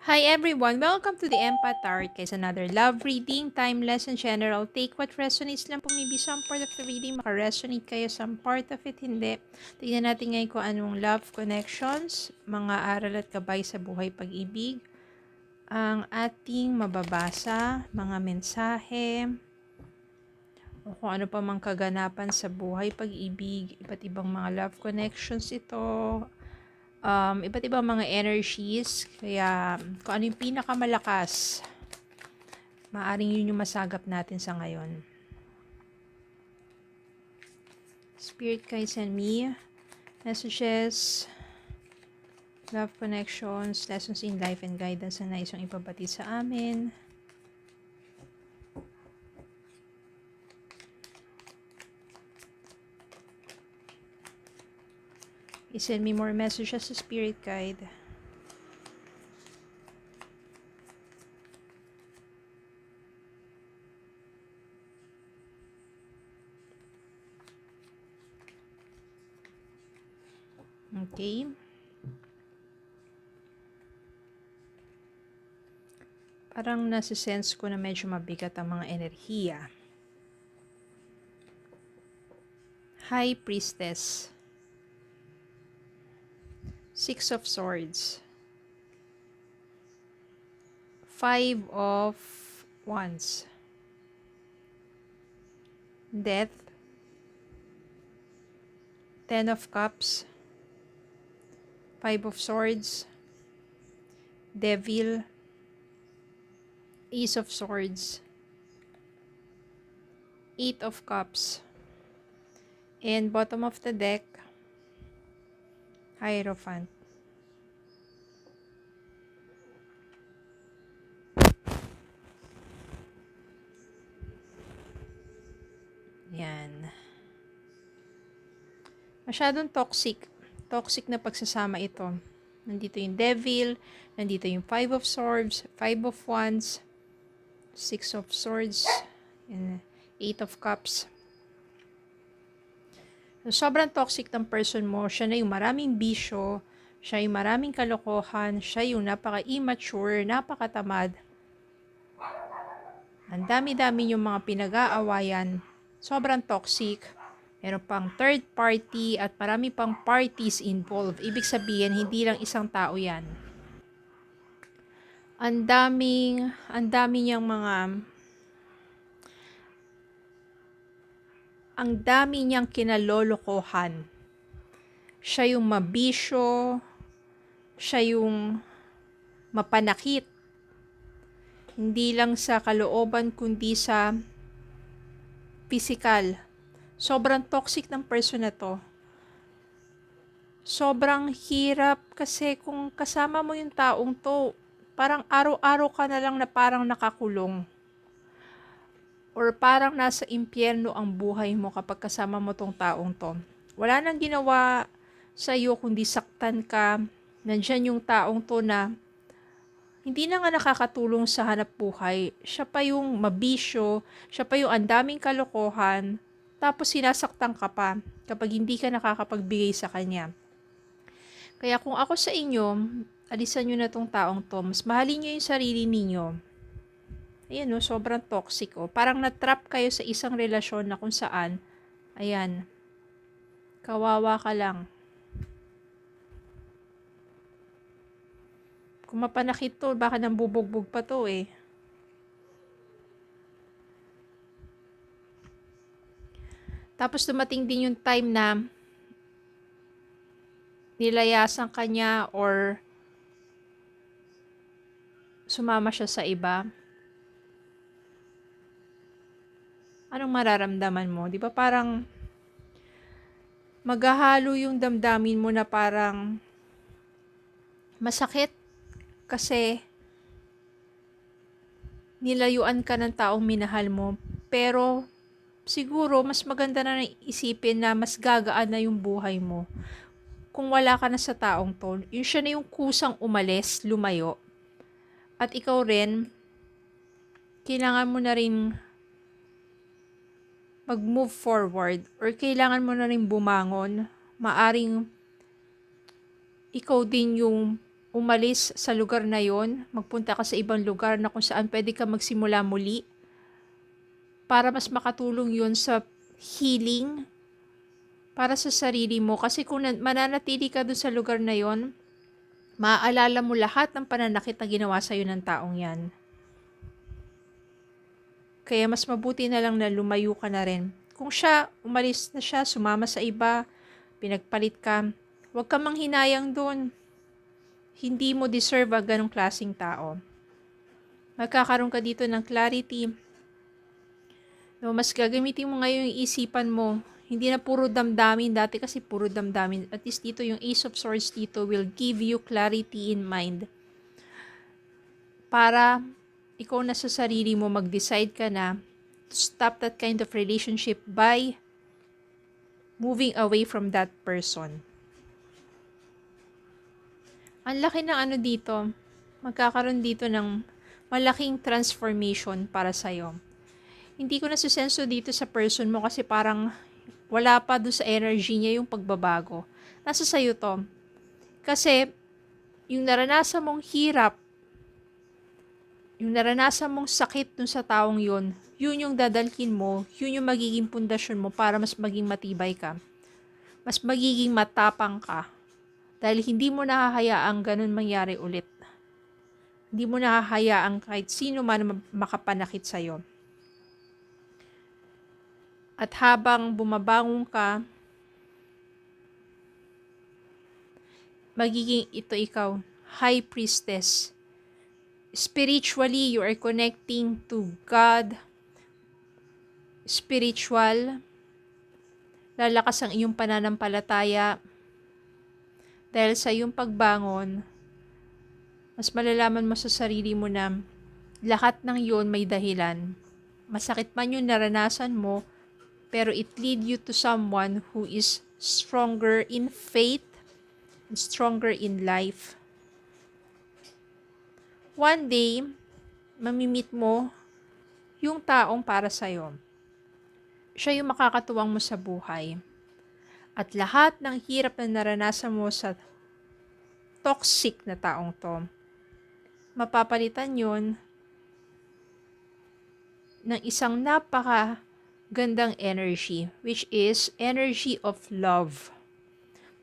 Hi everyone! Welcome to the Empath Tarot Case, another love reading, timeless and general. Take what resonates lang po, maybe some part of the reading makaresonate kayo, some part of it hindi. Tingnan natin ngayon kung anong love connections, mga aral at gabay sa buhay pag-ibig, ang ating mababasa, mga mensahe, o kung ano pa mang kaganapan sa buhay pag-ibig, iba't ibang mga love connections ito, iba't ibang mga energies. Kaya kung ano yung pinakamalakas, maaring yun yung masagap natin sa ngayon. Spirit guides and me, messages, love connections, lessons in life and guidance na nais yung ipabatid sa amin. I-send me more messages sa spirit guide. Okay. Parang nasa-sense ko na medyo mabigat ang mga enerhiya. High Priestess. Six of Swords. Five of Wands. Death. Ten of Cups. Five of Swords. Devil. Ace of Swords. Eight of Cups. And bottom of the deck, Hierophant. Yan. Masyadong toxic. Toxic na pagsasama ito. Nandito yung Devil, nandito yung Five of Swords, Five of Wands, Six of Swords, and Eight of Cups. Sobrang toxic ng person mo. Siya na yung maraming bisyo, siya yung maraming kalokohan, siya yung napaka-immature, napakatamad. Ang dami-dami yung mga pinag-aawayan. Sobrang toxic. Meron pang third party at marami pang parties involved. Ibig sabihin, hindi lang isang tao yan. Ang dami niyang kinalolokohan. Siya yung mabisyo, siya yung mapanakit. Hindi lang sa kalooban, kundi sa physical. Sobrang toxic ng person na to. Sobrang hirap kasi kung kasama mo yung taong to, parang araw-araw ka na lang na parang nakakulong. Or parang nasa impyerno ang buhay mo kapag kasama mo tong taong to. Wala nang ginawa sa iyo kundi saktan ka. Nandyan yung taong to na hindi na nga nakakatulong sa hanap buhay. Siya pa yung mabisyo, siya pa yung andaming kalokohan, tapos sinasaktan ka pa kapag hindi ka nakakapagbigay sa kanya. Kaya kung ako sa inyo, alisan nyo na tong taong to. Mas mahalin nyo yung sarili ninyo. Ayan no, sobrang toxic oh. Parang natrap kayo sa isang relasyon na kung saan, ayan, kawawa ka lang. Kung mapanakit to, baka nang bubugbog pa to eh. Tapos dumating din yung time na nilayasan ka niya or sumama siya sa iba. Anong mararamdaman mo? Di ba parang maghahalo yung damdamin mo na parang masakit kasi nilayuan ka ng taong minahal mo. Pero siguro mas maganda na isipin na mas gagaan na yung buhay mo kung wala ka na sa taong to. Yun siya na yung kusang umalis, lumayo. At ikaw rin, kailangan mo na rin mag-move forward or kailangan mo na rin bumangon. Maaring ikaw din yung umalis sa lugar na yon, magpunta ka sa ibang lugar na kung saan pwede ka magsimula muli para mas makatulong yon sa healing para sa sarili mo. Kasi kung mananatili ka dun sa lugar na yon, maaalala mo lahat ng pananakit na ginawa sa'yo ng taong yan. Kaya mas mabuti na lang na lumayo ka na rin. Kung siya, umalis na siya, sumama sa iba, pinagpalit ka, huwag ka manghinayang dun. Hindi mo deserve ang ganong klaseng tao. Magkakaroon ka dito ng clarity. No, mas gagamitin mo ngayon yung isipan mo. Hindi na puro damdamin. Dati kasi puro damdamin. At least dito yung Ace of Swords dito will give you clarity in mind. Para ikaw na sa sarili mo mag-decide ka na to stop that kind of relationship by moving away from that person. Ang laki ng ano dito, magkakaroon dito ng malaking transformation para sa'yo. Hindi ko nasusenso dito sa person mo kasi parang wala pa doon sa energy niya yung pagbabago. Nasa sa'yo to. Kasi yung naranasan mong hirap, yung naranasan mong sakit dun sa taong yun, yun yung dadalhin mo, yun yung magiging pundasyon mo para mas maging matibay ka. Mas magiging matapang ka. Dahil hindi mo nahahayaang ganun mangyari ulit. Hindi mo nahahayaang kahit sino man makapanakit sa'yo. At habang bumabangon ka, magiging ito ikaw, High Priestess. Spiritually, you are connecting to God. Spiritual, lalakas ang iyong pananampalataya. Dahil sa iyong pagbangon, mas malalaman mo sa sarili mo na lahat ng iyon may dahilan. Masakit man yung naranasan mo, pero it lead you to someone who is stronger in faith and stronger in life. One day, mamimit mo yung taong para sa'yo. Siya yung makakatuwang mo sa buhay. At lahat ng hirap na naranasan mo sa toxic na taong to, mapapalitan yon ng isang napakagandang energy, which is energy of love.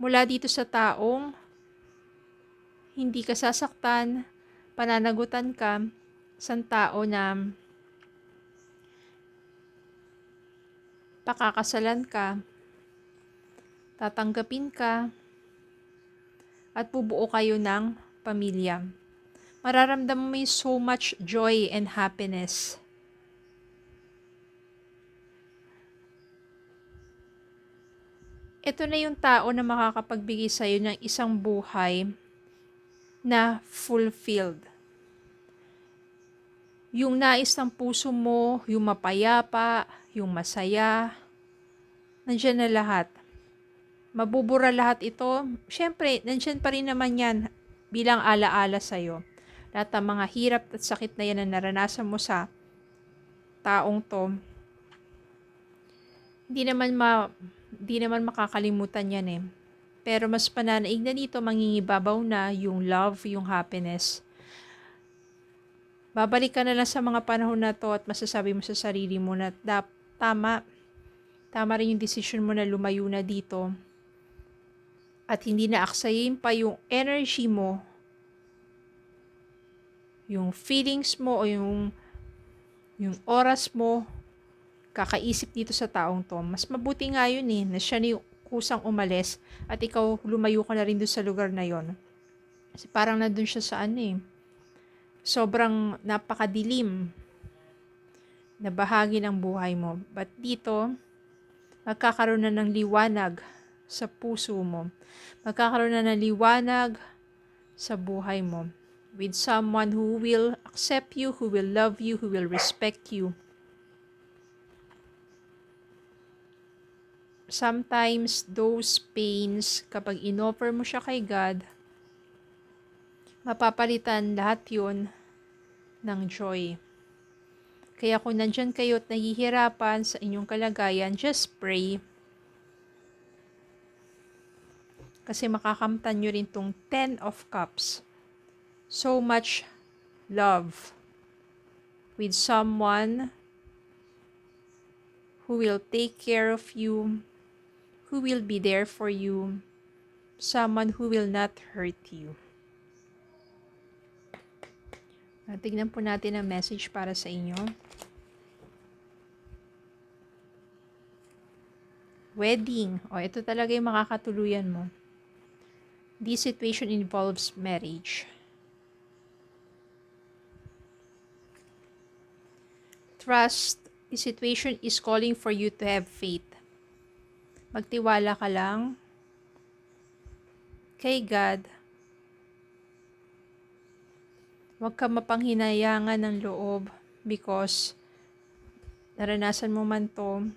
Mula dito sa taong hindi ka sasaktan, pananagutan ka sa tao na pakakasalan ka, tatanggapin ka, at bubuo kayo ng pamilya. Mararamdaman mo so much joy and happiness. Ito na yung tao na makakapagbigay sa'yo ng isang buhay na fulfilled. Yung nais ng puso mo, yung mapayapa, yung masaya, nandiyan na lahat. Mabubura lahat ito. Siyempre, nandiyan pa rin naman yan bilang alaala sa'yo. Lahat ng mga hirap at sakit na yan na naranasan mo sa taong to, hindi naman makakalimutan yan eh. Pero mas pananaig na dito, mangingibabaw na yung love, yung happiness. Babalik ka na lang sa mga panahon na to at masasabi mo sa sarili mo na tama rin yung decision mo na lumayo na dito. At hindi na aksayin pa yung energy mo, yung feelings mo o yung oras mo, kakaisip dito sa taong to. Mas mabuti nga yun eh, na siya na yung kusang umalis at ikaw lumayo ka na rin doon sa lugar na yon. Kasi parang nandun siya sa sobrang napakadilim na bahagi ng buhay mo. But dito, magkakaroon na ng liwanag sa puso mo. Magkakaroon na ng liwanag sa buhay mo. With someone who will accept you, who will love you, who will respect you. Sometimes, those pains, kapag inoffer mo siya kay God, mapapalitan lahat yun ng joy. Kaya kung nandyan kayo at nahihirapan sa inyong kalagayan, just pray. Kasi makakamtan nyo rin tong 10 of Cups. so much love with someone who will take care of you, who will be there for you, someone who will not hurt you. Tignan po natin ang message para sa inyo. Wedding. O, ito talaga yung makakatuluyan mo. This situation involves marriage. Trust. The situation is calling for you to have faith. Magtiwala ka lang kay God. Huwag ka mapanghinayangan ng loob because naranasan mo man to,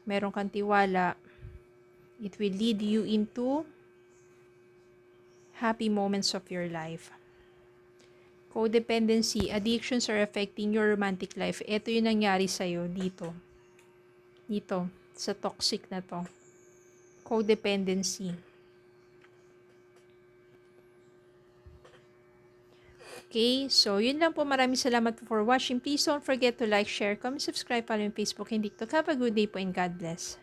meron kang tiwala, it will lead you into happy moments of your life. Codependency, addictions are affecting your romantic life. Ito yung nangyari sa'yo dito. Dito, sa toxic na to. Codependency. Okay, so yun lang po. Maraming salamat for watching. Please don't forget to like, share, comment, subscribe, follow me on Facebook and TikTok. Have a good day po and God bless.